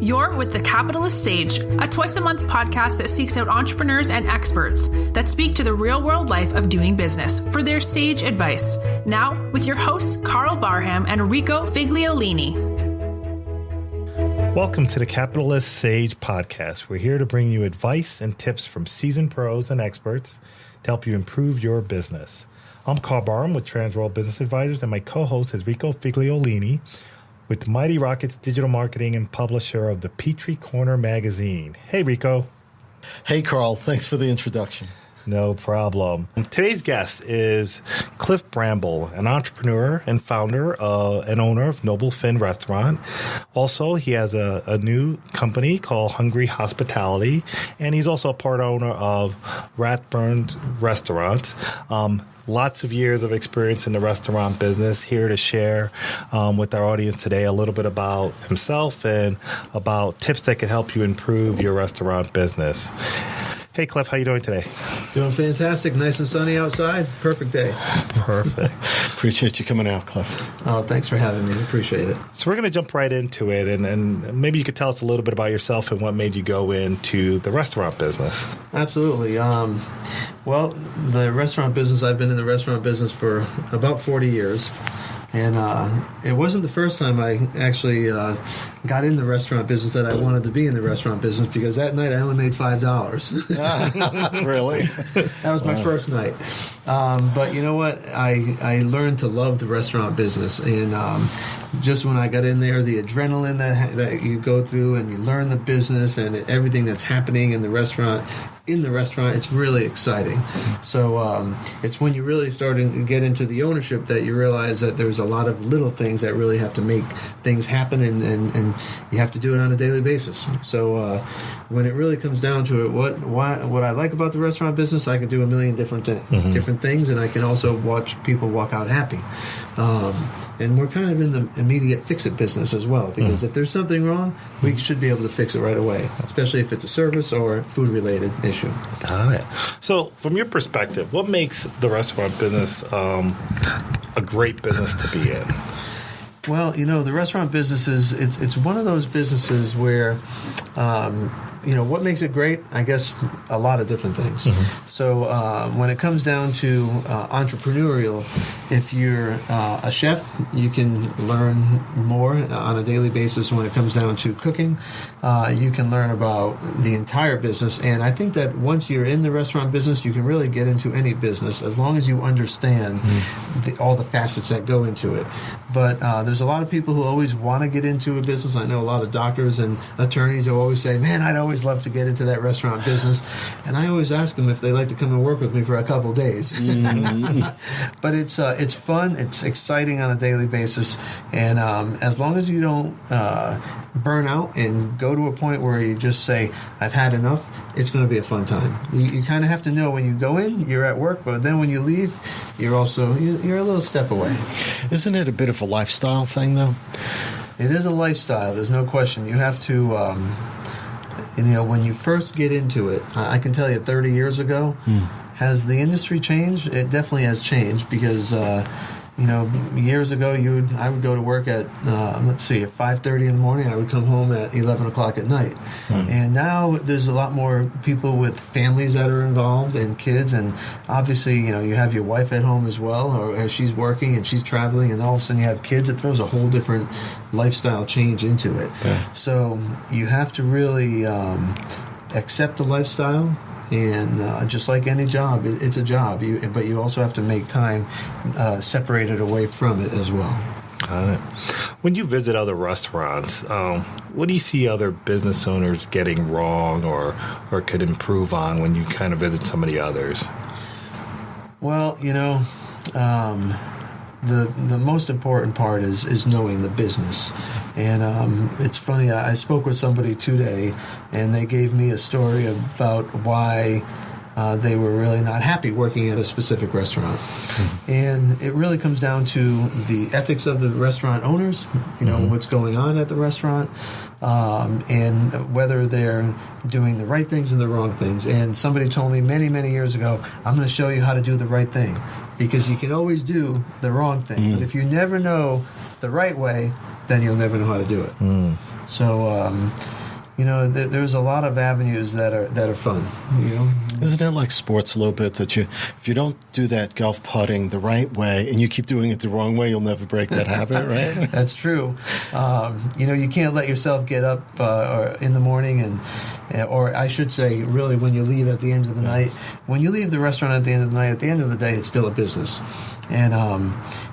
You're with The Capitalist Sage, a twice-a-month podcast that seeks out entrepreneurs and experts that speak to the real-world life of doing business for their sage advice. Now, with your hosts, Karl Barham and Rico Figliolini. Welcome to The Capitalist Sage podcast. We're here to bring you advice and tips from seasoned pros and experts to help you improve your business. I'm Karl Barham with Transworld Business Advisors, and my co-host is Rico Figliolini with Mighty Rockets Digital Marketing and publisher of the Peachtree Corners magazine. Hey, Rico. Hey, Karl. Thanks for the introduction. No problem. Today's guest is Cliff Bramble, an entrepreneur and founder and owner of Noble Fin Restaurant. Also, he has a new company called Hungry Hospitality, and he's also a part owner of Rathburn's Restaurants. Lots of years of experience in the restaurant business, here to share with our audience today a little bit about himself and about tips that can help you improve your restaurant business. Hey, Cliff, how you doing today? Doing fantastic. Nice and sunny outside. Perfect day. Perfect. Appreciate you coming out, Cliff. Oh, thanks for having me. Appreciate it. So we're going to jump right into it, and maybe you could tell us a little bit about yourself and what made you go into the restaurant business. Absolutely. Well, the restaurant business, I've been in the restaurant business for about 40 years. And it wasn't the first time I actually got in the restaurant business that I wanted to be in the restaurant business, because that night I only made $5. Really? That was my first night. But you know what? I learned to love the restaurant business. And just when I got in there, the adrenaline that you go through, and you learn the business and everything that's happening in the restaurant, it's really exciting. So it's when you really start to get into the ownership that you realize that there's a lot of little things that really have to make things happen, and you have to do it on a daily basis. So when it really comes down to it, what I like about the restaurant business, I can do a million different things, and I can also watch people walk out happy. And we're kind of in the immediate fix-it business as well, because if there's something wrong, we should be able to fix it right away, especially if it's a service or food-related issue. Got it. So from your perspective, what makes the restaurant business a great business to be in? Well, the restaurant business it's one of those businesses where, what makes it great? I guess a lot of different things. So when it comes down to entrepreneurial, if you're a chef, you can learn more on a daily basis. When it comes down to cooking, you can learn about the entire business. And I think that once you're in the restaurant business, you can really get into any business as long as you understand all the facets that go into it. But there's a lot of people who always want to get into a business. I know a lot of doctors and attorneys who always say, man, I'd always love to get into that restaurant business. And I always ask them if they like to come and work with me for a couple days. But it's fun. It's exciting on a daily basis. And as long as you don't burn out and go to a point where you just say, I've had enough, it's going to be a fun time. You kind of have to know when you go in, you're at work, but then when you leave, you're a little step away. Isn't it a bit of a lifestyle thing, though? It is a lifestyle. There's no question. You have to, when you first get into it, I can tell you 30 years ago, has the industry changed? It definitely has changed, because years ago, I would go to work at, at 5:30 in the morning. I would come home at 11 o'clock at night. And now there's a lot more people with families that are involved and kids. And obviously, you have your wife at home as well, or she's working and she's traveling, and all of a sudden you have kids. It throws a whole different lifestyle change into it. Yeah. So you have to really accept the lifestyle. And just like any job, it's a job. But you also have to make time separated away from it as well. When you visit other restaurants, what do you see other business owners getting wrong or could improve on when you kind of visit some of the others? Well, the most important part is knowing the business. And it's funny, I spoke with somebody today, and they gave me a story about why they were really not happy working at a specific restaurant. And it really comes down to the ethics of the restaurant owners, what's going on at the restaurant, and whether they're doing the right things and the wrong things. And somebody told me many, many years ago, I'm going to show you how to do the right thing, because you can always do the wrong thing. But if you never know the right way, then you'll never know how to do it. So, there's a lot of avenues that are fun. Isn't it like sports a little bit that if you don't do that golf putting the right way and you keep doing it the wrong way, you'll never break that habit, right? That's true. You can't let yourself get up in the morning or I should say, really, when you leave at the end of the night. When you leave the restaurant at the end of the night, at the end of the day, it's still a business. And,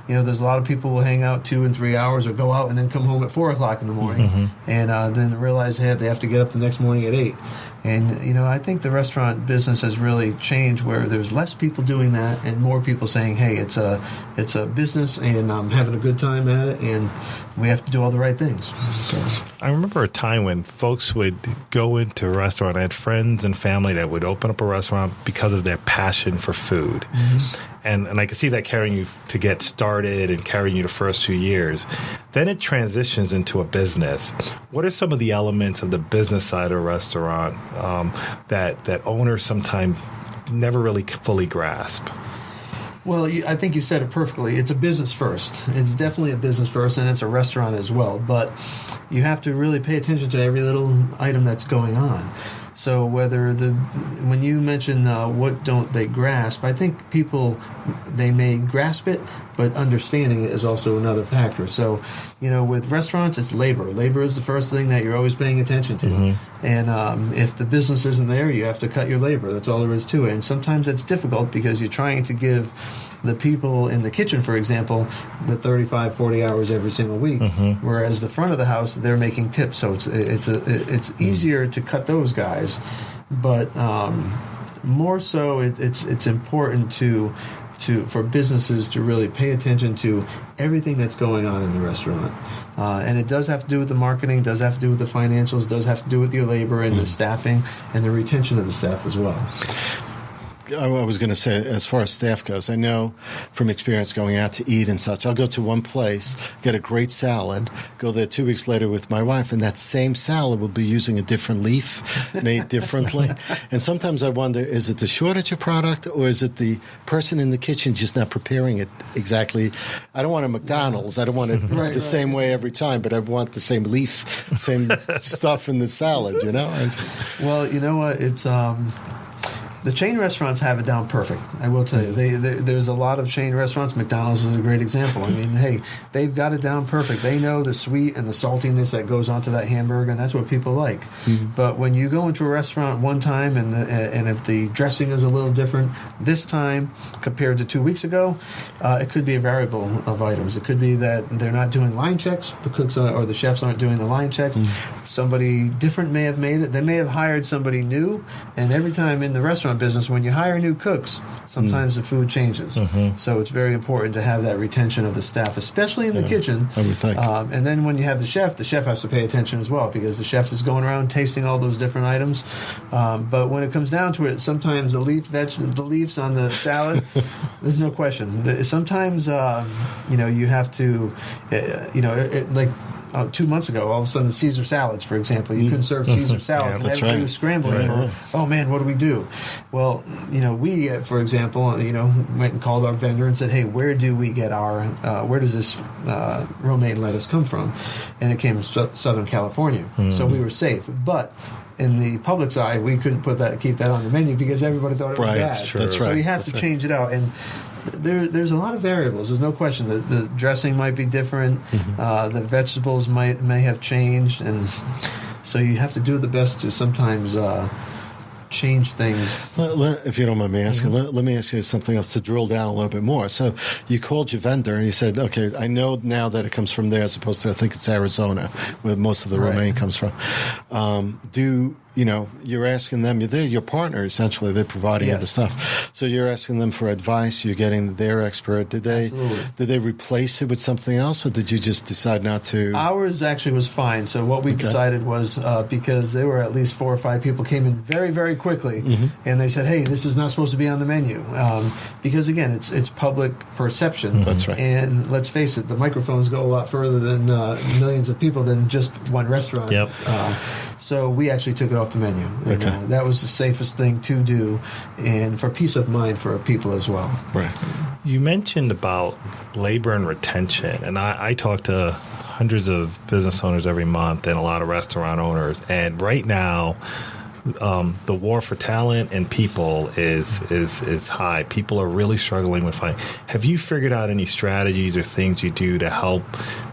there's a lot of people who will hang out 2 and 3 hours or go out and then come home at 4 o'clock in the morning and then realize they have to get up the next morning at 8. And, I think the restaurant business has really changed where there's less people doing that and more people saying, hey, it's a business and I'm having a good time at it and we have to do all the right things. So. I remember a time when folks would go into a restaurant. I had friends and family that would open up a restaurant because of their passion for food. And I could see that carrying you to get started and carrying you the first few years. Then it transitions into a business. What are some of the elements of the business side of a restaurant that owners sometimes never really fully grasp? Well, I think you said it perfectly. It's a business first. It's definitely a business first, and it's a restaurant as well. But you have to really pay attention to every little item that's going on. So when you mention what don't they grasp, I think people, they may grasp it, but understanding it is also another factor. So, with restaurants, it's labor. Labor is the first thing that you're always paying attention to. And if the business isn't there, you have to cut your labor. That's all there is to it. And sometimes it's difficult because you're trying to give the people in the kitchen, for example, the 35, 40 hours every single week, whereas the front of the house, they're making tips. So it's easier to cut those guys. But more so, it's important for businesses to really pay attention to everything that's going on in the restaurant. And it does have to do with the marketing, does have to do with the financials, does have to do with your labor and the staffing and the retention of the staff as well. I was going to say, as far as staff goes, I know from experience going out to eat and such, I'll go to one place, get a great salad, go there 2 weeks later with my wife, and that same salad will be using a different leaf made differently. And sometimes I wonder, is it the shortage of product or is it the person in the kitchen just not preparing it exactly? I don't want a McDonald's. I don't want it same way every time, but I want the same leaf, same stuff in the salad, Well, you know what? It's... The chain restaurants have it down perfect. I will tell you. There's a lot of chain restaurants. McDonald's is a great example. I mean, hey, they've got it down perfect. They know the sweet and the saltiness that goes onto that hamburger, and that's what people like. But when you go into a restaurant one time and if the dressing is a little different this time compared to 2 weeks ago, it could be a variable of items. It could be that they're not doing line checks. The cooks or the chefs aren't doing the line checks. Somebody different may have made it. They may have hired somebody new, and every time in the restaurant business, when you hire new cooks, sometimes the food changes. So it's very important to have that retention of the staff, especially in the kitchen. I would think. And then when you have the chef has to pay attention as well because the chef is going around tasting all those different items. But when it comes down to it, sometimes the leaves on the salad, there's no question. Sometimes, you have to, like 2 months ago, all of a sudden, Caesar salads, for example, you couldn't serve Caesar salads, and everybody was scrambling for, oh man, what do we do? Well, we, for example, went and called our vendor and said, hey, where do we get where does this romaine lettuce come from? And it came from Southern California, so we were safe. But in the public's eye, we couldn't keep that on the menu because everybody thought it was bad. That's right. So you have to change it out. And there's a lot of variables. There's no question. The dressing might be different. The vegetables may have changed, and so you have to do the best to sometimes change things. If you don't mind me asking, let me ask you something else to drill down a little bit more. So you called your vendor and you said, okay, I know now that it comes from there as opposed to, I think it's Arizona, where most of the romaine comes from. You're asking them, they're your partner, essentially. They're providing you the stuff. So you're asking them for advice. You're getting their expert. Did they replace it with something else, or did you just decide not to? Ours actually was fine. So what we decided was, because there were at least 4 or 5 people came in very, very quickly, and they said, hey, this is not supposed to be on the menu. Because, again, it's public perception. That's right. And let's face it, the microphones go a lot further than millions of people than just one restaurant. Yep. So we actually took it off the menu. And, that was the safest thing to do, and for peace of mind for people as well. Right. You mentioned about labor and retention, and I talk to hundreds of business owners every month and a lot of restaurant owners. And right now, the war for talent and people is high. People are really struggling with finding. Have you figured out any strategies or things you do to help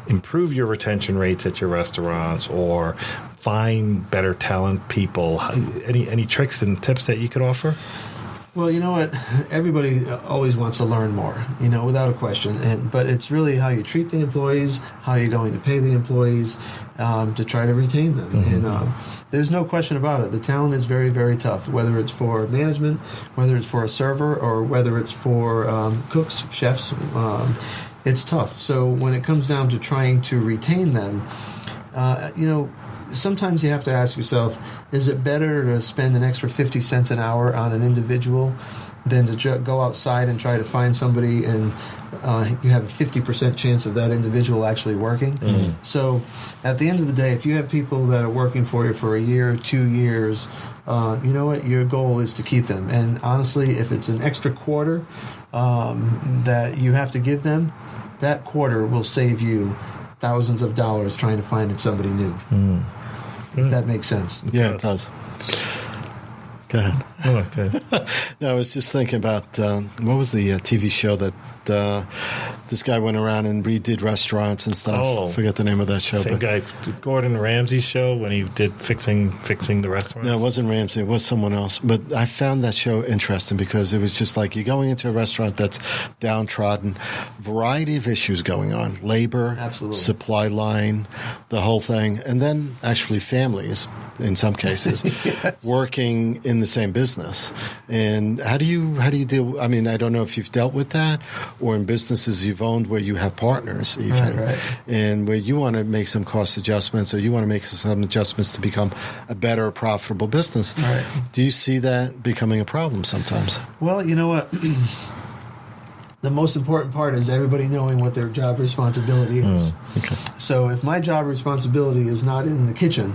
improve your retention rates at your restaurants or find better talent people? Any tricks and tips that you could offer? Well, you know what? Everybody always wants to learn more, without a question. But it's really how you treat the employees, how you're going to pay the employees to try to retain them. Mm-hmm. And there's no question about it. The talent is very, very tough, whether it's for management, whether it's for a server, or whether it's for cooks, chefs. It's tough. So when it comes down to trying to retain them, sometimes you have to ask yourself, is it better to spend an extra 50 cents an hour on an individual than to go outside and try to find somebody and you have a 50% chance of that individual actually working? Mm-hmm. So at the end of the day, if you have people that are working for you for a year, 2 years, you know what? Your goal is to keep them. And honestly, if it's an extra quarter that you have to give them, that quarter will save you thousands of dollars trying to find somebody new. Mm. If that makes sense. Yeah, it does. Go ahead. Oh, okay. No, I was just thinking about what was the TV show that this guy went around and redid restaurants and stuff. Oh, I forget the name of that show. Same guy, Gordon Ramsay's show when he did fixing the restaurants. No, it wasn't Ramsay. It was someone else. But I found that show interesting because it was just like you're going into a restaurant that's downtrodden, variety of issues going on, labor, absolutely, supply line, the whole thing, and then actually families in some cases yes, working in the same business. And how do you deal? I mean, I don't know if you've dealt with that, or in businesses you've owned where you have partners even, right. And where you want to make some cost adjustments or you want to make some adjustments to become a better, profitable business. Right. Do you see that becoming a problem sometimes? Well, you know what? The most important part is everybody knowing what their job responsibility is. Okay. So if my job responsibility is not in the kitchen,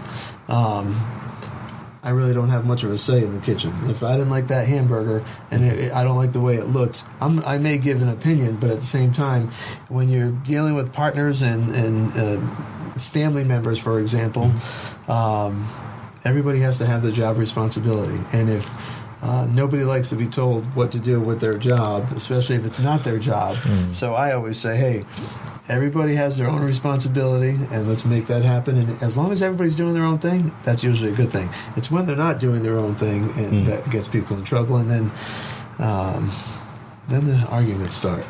I really don't have much of a say in the kitchen. If I didn't like that hamburger and I don't like the way it looks, I may give an opinion, but at the same time, when you're dealing with partners and family members, for example, everybody has to have the job responsibility. And if nobody likes to be told what to do with their job, especially if it's not their job. So I always say, hey, everybody has their own responsibility, and let's make that happen. And as long as everybody's doing their own thing, that's usually a good thing. It's when they're not doing their own thing and that gets people in trouble, and then the arguments start.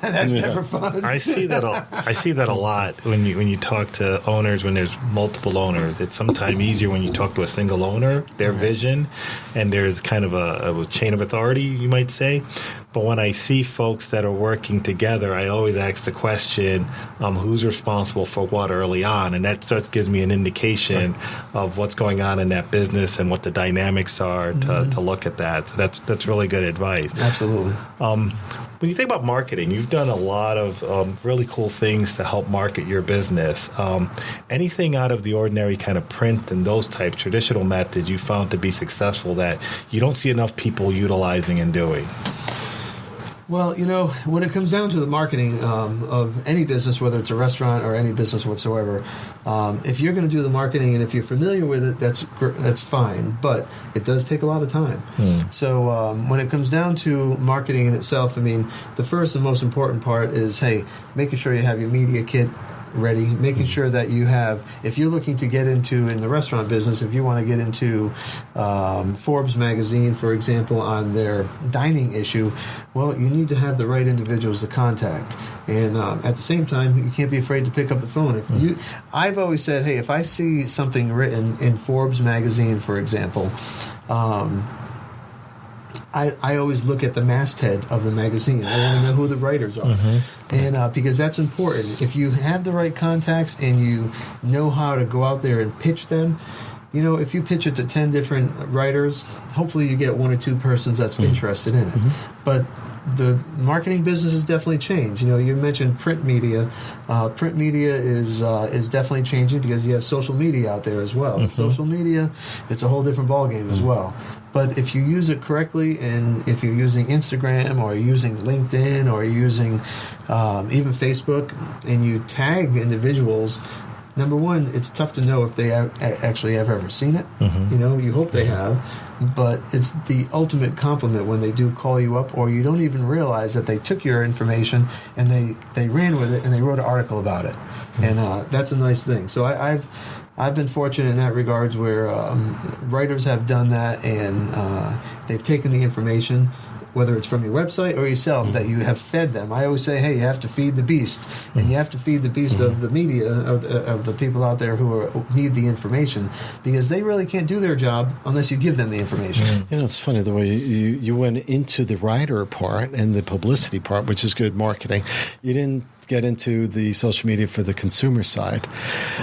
That's never fun. I see that a lot when you talk to owners. When there's multiple owners, it's sometimes easier when you talk to a single owner, their vision, and there's kind of a chain of authority, you might say. But when I see folks that are working together, I always ask the question, who's responsible for what early on? And that just gives me an indication of what's going on in that business and what the dynamics are to look at that. So that's really good advice. Absolutely. When you think about marketing, you've done a lot of really cool things to help market your business. Anything out of the ordinary kind of print and those type traditional methods you found to be successful that you don't see enough people utilizing and doing? Well, when it comes down to the marketing of any business, whether it's a restaurant or any business whatsoever, if you're going to do the marketing and if you're familiar with it, that's fine. But it does take a lot of time. So when it comes down to marketing in itself, I mean, the first and most important part is, hey, making sure you have your media kit ready, making sure that you have, if you're looking to get into, in the restaurant business, if you want to get into Forbes magazine, for example, on their dining issue, well, you need to have the right individuals to contact. And at the same time, you can't be afraid to pick up the phone. I've always said, hey, if I see something written in Forbes magazine, for example, I always look at the masthead of the magazine. I want to know who the writers are. And because that's important. If you have the right contacts and you know how to go out there and pitch them, if you pitch it to 10 different writers, hopefully you get one or two persons that's interested in it. But the marketing business has definitely changed. You mentioned print media. Print media is definitely changing because you have social media out there as well. Mm-hmm. Social media, it's a whole different ballgame as well. But if you use it correctly, and if you're using Instagram or you're using LinkedIn or you're using even Facebook, and you tag individuals, number one, it's tough to know if they actually have ever seen it. Mm-hmm. You hope they have, but it's the ultimate compliment when they do call you up, or you don't even realize that they took your information and they ran with it and they wrote an article about it. Mm-hmm. And that's a nice thing. So I've been fortunate in that regards where writers have done that, and they've taken the information, whether it's from your website or yourself, that you have fed them. I always say, hey, you have to feed the beast, and you have to feed the beast of the media, of the people out there who need the information, because they really can't do their job unless you give them the information. It's funny the way you went into the writer part and the publicity part, which is good marketing. You didn't get into the social media for the consumer side.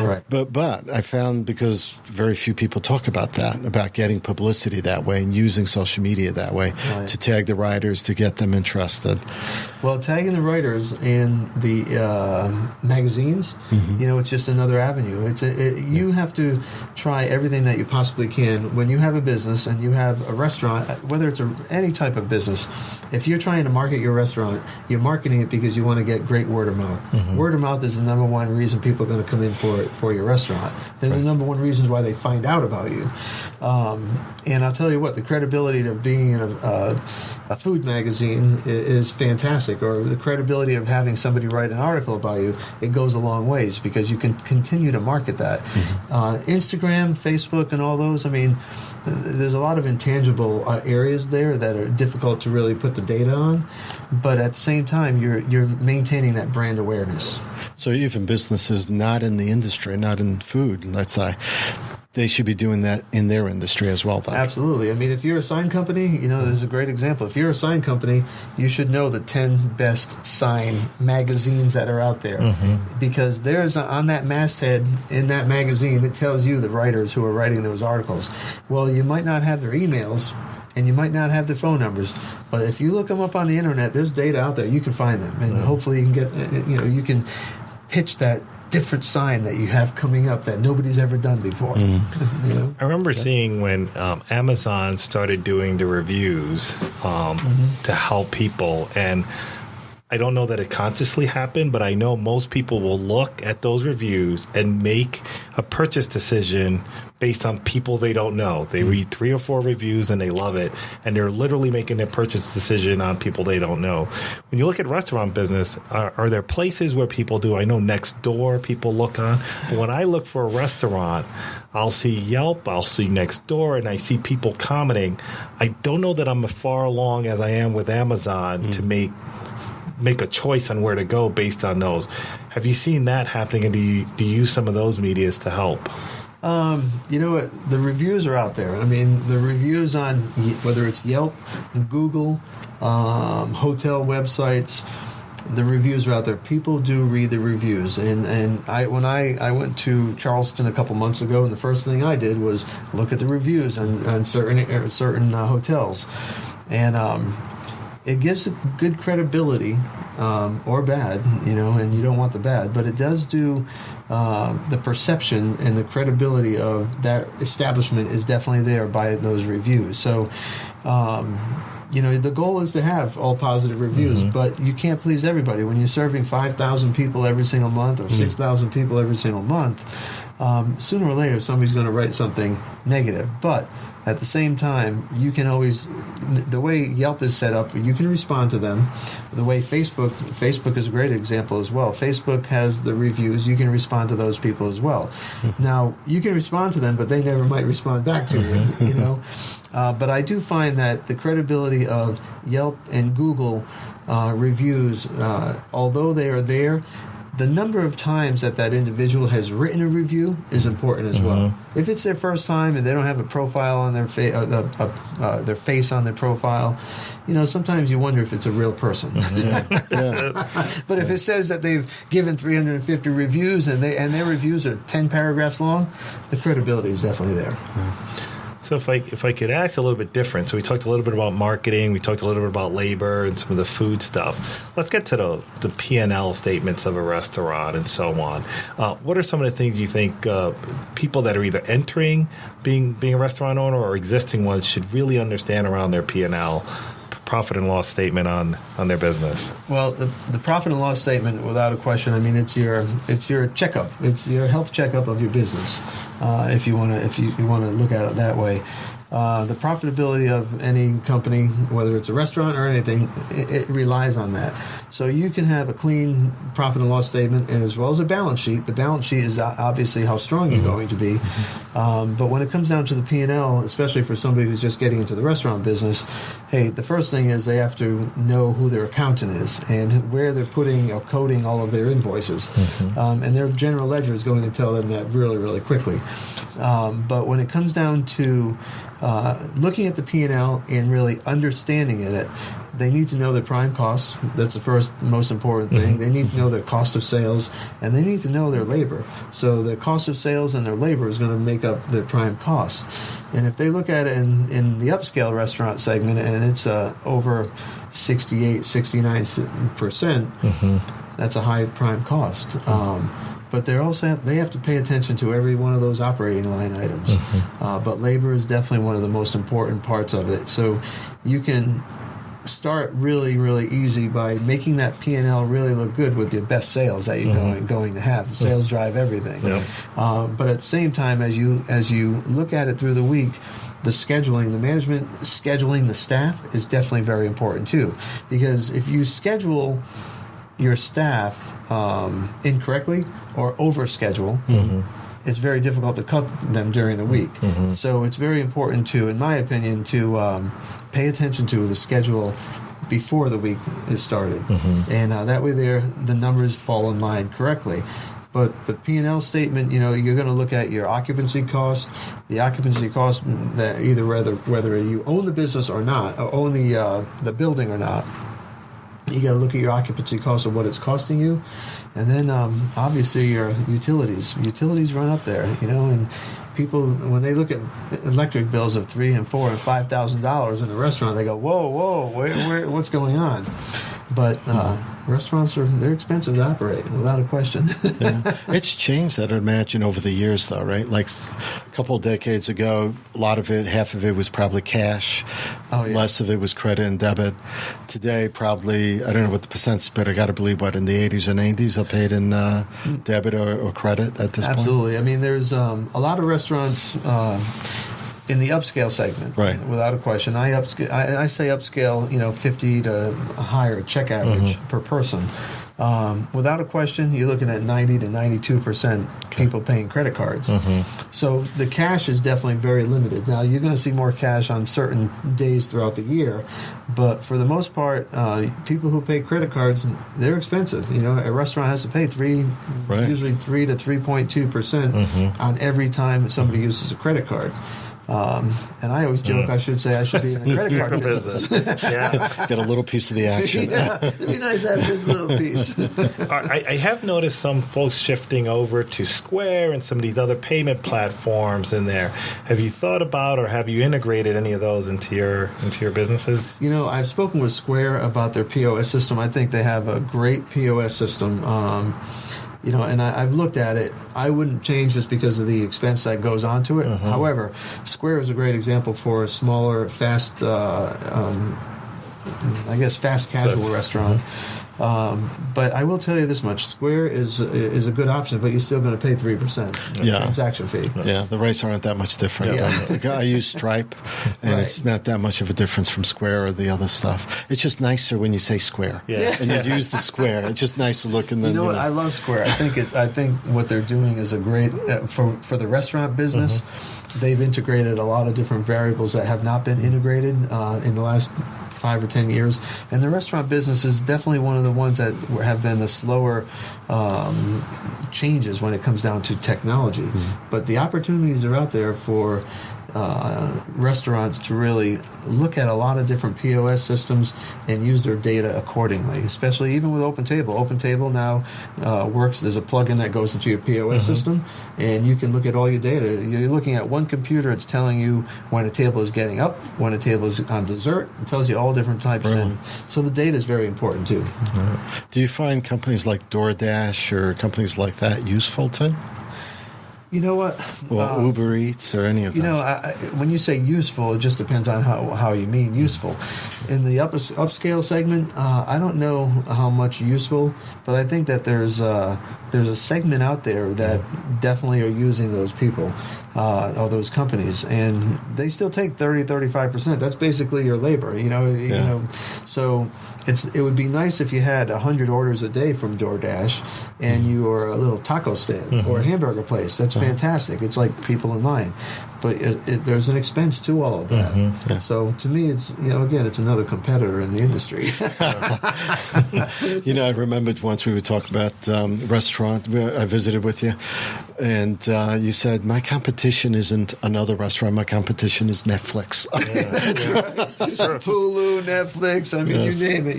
Right. But I found, because very few people talk about that, about getting publicity that way and using social media that way to tag the writers, to get them interested. Well, tagging the writers in the magazines, it's just another avenue. You have to try everything that you possibly can. When you have a business and you have a restaurant, whether it's any type of business, if you're trying to market your restaurant, you're marketing it because you want to get great word of mouth. Word of mouth is the number one reason people are going to come in for your restaurant. They're the number one reasons why they find out about you. And I'll tell you what, the credibility of being in a food magazine is fantastic, or the credibility of having somebody write an article about you, it goes a long ways, because you can continue to market that. Instagram, Facebook, and all those, there's a lot of intangible areas there that are difficult to really put the data on, but at the same time, you're maintaining that brand awareness. So even businesses not in the industry, not in food, let's say, they should be doing that in their industry as well, though. Absolutely. If you're a sign company, there's a great example. If you're a sign company, you should know the 10 best sign magazines that are out there. Because there's on that masthead in that magazine, it tells you the writers who are writing those articles. Well, you might not have their emails, and you might not have their phone numbers, but if you look them up on the internet, there's data out there. You can find them, and hopefully you can get, you can pitch that different sign that you have coming up that nobody's ever done before. I remember seeing when Amazon started doing the reviews to help people, and I don't know that it consciously happened, but I know most people will look at those reviews and make a purchase decision based on people they don't know. They read 3 or 4 reviews and they love it, and they're literally making their purchase decision on people they don't know. When you look at restaurant business, are there places where people do? I know next door people look on. But when I look for a restaurant, I'll see Yelp, I'll see Nextdoor, and I see people commenting. I don't know that I'm as far along as I am with Amazon to make a choice on where to go based on those. Have you seen that happening, and do you use some of those medias to help? You know what? The reviews are out there. The reviews on whether it's Yelp, Google, hotel websites, the reviews are out there. People do read the reviews, and when I went to Charleston a couple months ago, and the first thing I did was look at the reviews on certain hotels, and it gives it good credibility, or bad, and you don't want the bad, but it does do the perception and the credibility of that establishment is definitely there by those reviews. So, the goal is to have all positive reviews, but you can't please everybody. When you're serving 5,000 people every single month or 6,000 people every single month, sooner or later somebody's going to write something negative. But at the same time, you can always, the way Yelp is set up, you can respond to them. The way Facebook is a great example as well. Facebook has the reviews. You can respond to those people as well. Now, you can respond to them, but they never might respond back to you, But I do find that the credibility of Yelp and Google reviews, although they are there, the number of times that individual has written a review is important as well. If it's their first time and they don't have a profile on their face on their profile, sometimes you wonder if it's a real person. But if it says that they've given 350 reviews and their reviews are 10 paragraphs long, the credibility is definitely there. So if I could ask a little bit different, so we talked a little bit about marketing, we talked a little bit about labor and some of the food stuff. Let's get to the P&L statements of a restaurant and so on. What are some of the things you think people that are either entering being a restaurant owner or existing ones should really understand around their P&L, profit and loss statement on their business? Well, the profit and loss statement, without a question, I mean, it's your checkup. It's your health checkup of your business, if you want to look at it that way. The profitability of any company, whether it's a restaurant or anything, it relies on that. So you can have a clean profit and loss statement, and as well as a balance sheet. The balance sheet is obviously how strong you're going to be. But when it comes down to the P&L, especially for somebody who's just getting into the restaurant business, hey, the first thing is they have to know who their accountant is and where they're putting or coding all of their invoices. And their general ledger is going to tell them that really, really quickly. But when it comes down to looking at the P&L and really understanding it, they need to know their prime costs. That's the first most important thing. They need to know their cost of sales, and they need to know their labor. So their cost of sales and their labor is going to make up their prime costs. And if they look at it in the upscale restaurant segment, and it's over 68, 69%, that's a high prime cost. But they have to pay attention to every one of those operating line items. But labor is definitely one of the most important parts of it. So you can start really, really easy by making that P&L really look good with your best sales that you're going to have. The sales drive everything. But at the same time, as you look at it through the week, the scheduling, the management scheduling the staff is definitely very important too. Because if you schedule your staff incorrectly or overschedule, it's very difficult to cut them during the week. So it's very important to, in my opinion, to pay attention to the schedule before the week is started. And that way the numbers fall in line correctly. But the P&L statement, you're going to look at your occupancy cost, the occupancy cost that either whether you own the business or not, or own the building or not. You got to look at your occupancy cost of what it's costing you, and then obviously your utilities. Utilities run up there, and people, when they look at electric bills of $3,000 and $4,000 and $5,000 in a restaurant, they go, "Whoa, what's going on?" But restaurants they're expensive to operate, without a question. It's changed, I'd imagine, over the years, though, right? Like a couple of decades ago, a lot of it, half of it was probably cash. Less of it was credit and debit. Today, probably, I don't know what the percentage, but I got to believe, in the 80s or 90s are paid in debit or credit at this point? Absolutely. I mean, there's a lot of restaurants in the upscale segment, right? Without a question. I say upscale, 50 to a higher check average per person. Without a question, you're looking at 90 to 92% people paying credit cards. So the cash is definitely very limited. Now, you're going to see more cash on certain days throughout the year, but for the most part, people who pay credit cards, they're expensive. A restaurant has to pay usually 3 to 3.2% on every time somebody uses a credit card. And I always joke, I should be in the credit card business. Get a little piece of the action. It'd be nice to have just a little piece. I have noticed some folks shifting over to Square and some of these other payment platforms in there. Have you thought about, or have you integrated any of those into your businesses? I've spoken with Square about their POS system. I think they have a great POS system. And I've looked at it. I wouldn't change just because of the expense that goes onto it. However, Square is a great example for a smaller, fast casual restaurant. But I will tell you this much: Square is a good option, but you're still going to pay 3% transaction fee. Yeah, the rates aren't that much different. I use Stripe, and it's not that much of a difference from Square or the other stuff. It's just nicer when you say Square, and you use the Square. It's just nice to look. And then I love Square. I think what they're doing is a great for the restaurant business. They've integrated a lot of different variables that have not been integrated in the last 5 or 10 years, and the restaurant business is definitely one of the ones that have been the slower changes when it comes down to technology. But the opportunities are out there for restaurants to really look at a lot of different POS systems and use their data accordingly, especially even with OpenTable. OpenTable now works. There's a plugin that goes into your POS system, and you can look at all your data. You're looking at one computer. It's telling you when a table is getting up, when a table is on dessert. It tells you all different types. Right. And so the data is very important, too. Do you find companies like DoorDash or companies like that useful too? You know what? Well, Uber Eats or any of those. You know, when you say useful, it just depends on how you mean useful. In the upscale segment, I don't know how much useful, but I think that there's a segment out there that definitely are using those people or those companies, and they still take 30-35%. That's basically your labor. You know, so. It would be nice if you had 100 orders a day from DoorDash and you were a little taco stand or a hamburger place. That's fantastic. It's like people in line. But there's an expense to all of that. Yeah. So to me, it's, again, it's another competitor in the industry. I remembered once we were talking about restaurant. I visited with you, and you said, my competition isn't another restaurant. My competition is Netflix. Hulu, Netflix, I mean, you name it.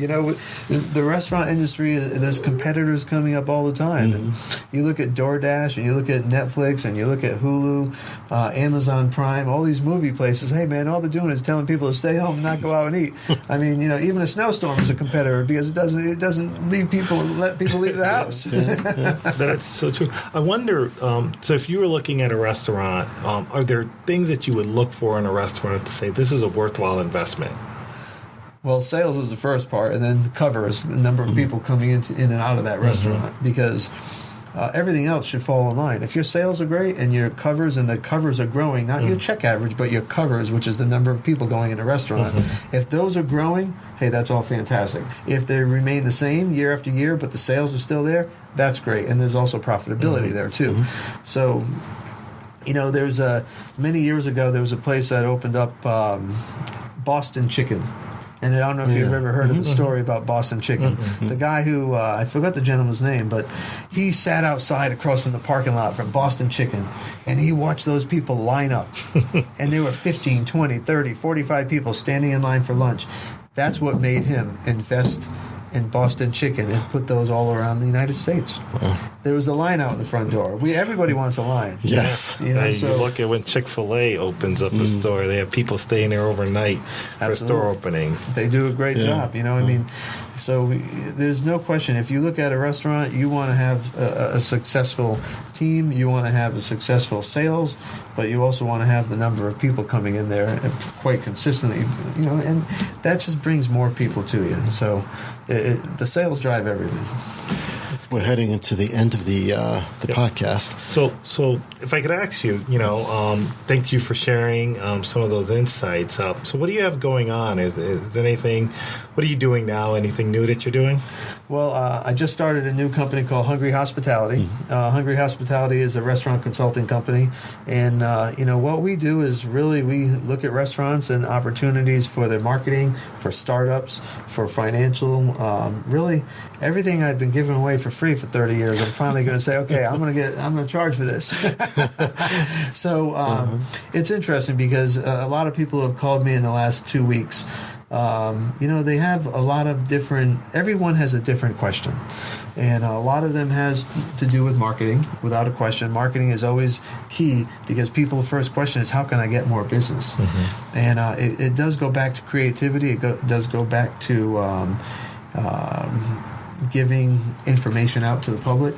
The restaurant industry, there's competitors coming up all the time. And you look at DoorDash, and you look at Netflix, and you look at Hulu, Amazon Prime, all these movie places. Hey, man, all they're doing is telling people to stay home and not go out and eat. I mean, even a snowstorm is a competitor because it doesn't let people leave the house. That's so true. I wonder, so if you were looking at a restaurant, are there things that you would look for in a restaurant to say this is a worthwhile investment? Well, sales is the first part, and then covers the number of people coming in and out of that restaurant, because everything else should fall in line. If your sales are great and your covers and the covers are growing, not your check average, but your covers, which is the number of people going in a restaurant, if those are growing, hey, that's all fantastic. If they remain the same year after year, but the sales are still there, that's great. And there's also profitability there, too. So, there's many years ago, there was a place that opened up Boston Chicken. And I don't know if you've ever heard of the story about Boston Chicken. The guy who, I forgot the gentleman's name, but he sat outside across from the parking lot from Boston Chicken, and he watched those people line up. And there were 15, 20, 30, 45 people standing in line for lunch. That's what made him invest in Boston Chicken and put those all around the United States. There was a line out the front door. Everybody wants a line. Yes. You look at when Chick-fil-A opens up a store, they have people staying there overnight for store openings. They do a great job, I mean, so there's no question. If you look at a restaurant, you want to have a successful team, you want to have a successful sales, but you also want to have the number of people coming in there quite consistently, and that just brings more people to you. So the sales drive everything. We're heading into the end of the podcast. So if I could ask you, thank you for sharing some of those insights. So what do you have going on? Is anything? What are you doing now? Anything new that you're doing? Well, I just started a new company called Hungry Hospitality. Hungry Hospitality is a restaurant consulting company, and what we do is really we look at restaurants and opportunities for their marketing, for startups, for financial, really everything I've been giving away for free for 30 years. I'm finally going to say, okay, I'm going to charge for this. So it's interesting because a lot of people have called me in the last 2 weeks. They have a lot of everyone has a different question. And a lot of them has to do with marketing, without a question. Marketing is always key because people's first question is, how can I get more business? And it does go back to creativity. It does go back to giving information out to the public.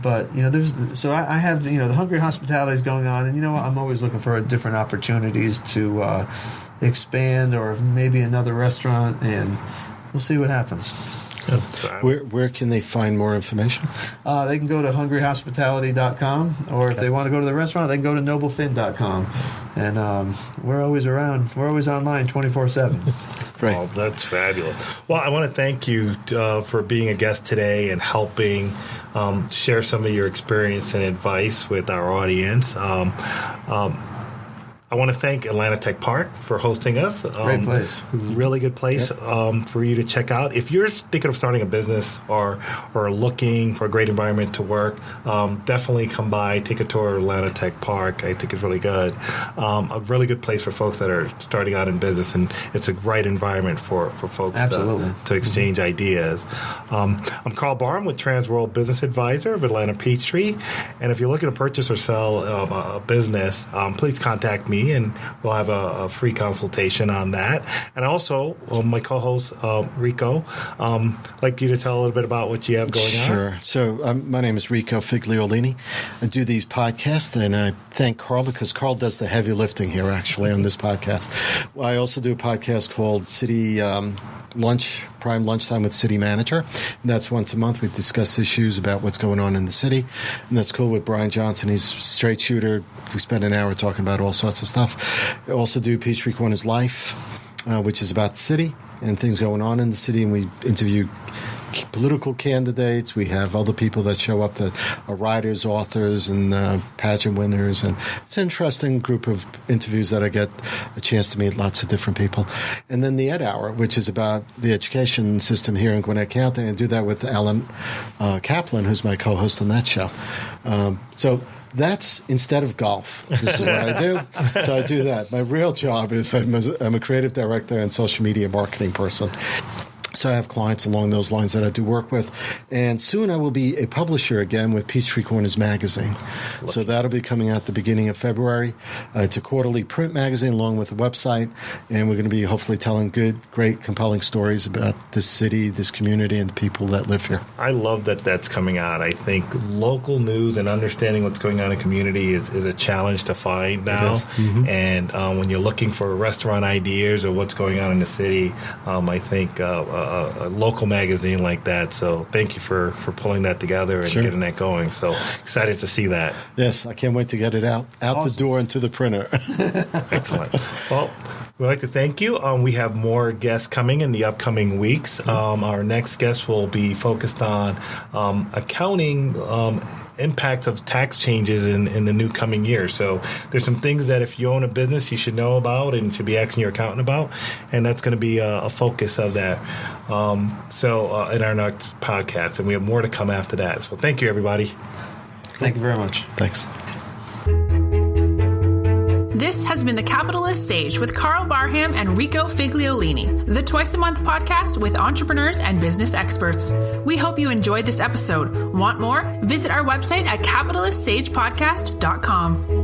But, I have, the Hungry Hospitality is going on, and, I'm always looking for different opportunities to expand, or maybe another restaurant, and we'll see what happens. Where can they find more information? They can go to hungryhospitality.com, or if they want to go to the restaurant, they can go to noblefin.com. And we're always around. We're always online 24/7. Great. Oh, that's fabulous. Well, I want to thank you for being a guest today and helping share some of your experience and advice with our audience. I want to thank Atlanta Tech Park for hosting us. Great place. Really good place for you to check out. If you're thinking of starting a business or looking for a great environment to work, definitely come by, take a tour of Atlanta Tech Park. I think it's really good. A really good place for folks that are starting out in business, and it's a great environment for folks to exchange ideas. I'm Karl Barham with Trans World Business Advisor of Atlanta Peachtree, and if you're looking to purchase or sell a business, please contact me, and we'll have a free consultation on that. And also, my co-host, Rico, I'd like you to tell a little bit about what you have going on. Sure. So my name is Rico Figliolini. I do these podcasts, and I thank Karl because Karl does the heavy lifting here, actually, on this podcast. I also do a podcast called City Prime Lunchtime with City Manager. And that's once a month. We discuss issues about what's going on in the city. And that's cool with Brian Johnson. He's a straight shooter. We spend an hour talking about all sorts of stuff. I also do Peachtree Corners Life, which is about the city and things going on in the city. And we interview political candidates. We have other people that show up that are writers, authors, and pageant winners. And it's an interesting group of interviews that I get a chance to meet lots of different people. And then the Ed Hour, which is about the education system here in Gwinnett County. And I do that with Alan Kaplan, who's my co-host on that show. So that's instead of golf. This is what I do. So I do that. My real job is I'm a creative director and social media marketing person. So I have clients along those lines that I do work with. And soon I will be a publisher again with Peachtree Corners magazine. So that'll be coming out the beginning of February. It's a quarterly print magazine along with a website. And we're going to be hopefully telling good, great, compelling stories about this city, this community, and the people that live here. I love that that's coming out. I think local news and understanding what's going on in the community is a challenge to find now. Mm-hmm. And when you're looking for restaurant ideas or what's going on in the city, I think a local magazine like that. So thank you for pulling that together and getting that going. So excited to see that. Yes, I can't wait to get it out awesome. The door into the printer. Excellent. Well, we'd like to thank you. We have more guests coming in the upcoming weeks. Our next guest will be focused on accounting impact of tax changes in the new coming year. So there's some things that if you own a business, you should know about and should be asking your accountant about, and that's going to be a focus of that. In our next podcast, and we have more to come after that. So thank you, everybody. Thank you very much. Thanks. This has been The Capitalist Sage with Karl Barham and Rico Figliolini, the twice-a-month podcast with entrepreneurs and business experts. We hope you enjoyed this episode. Want more? Visit our website at capitalistsagepodcast.com.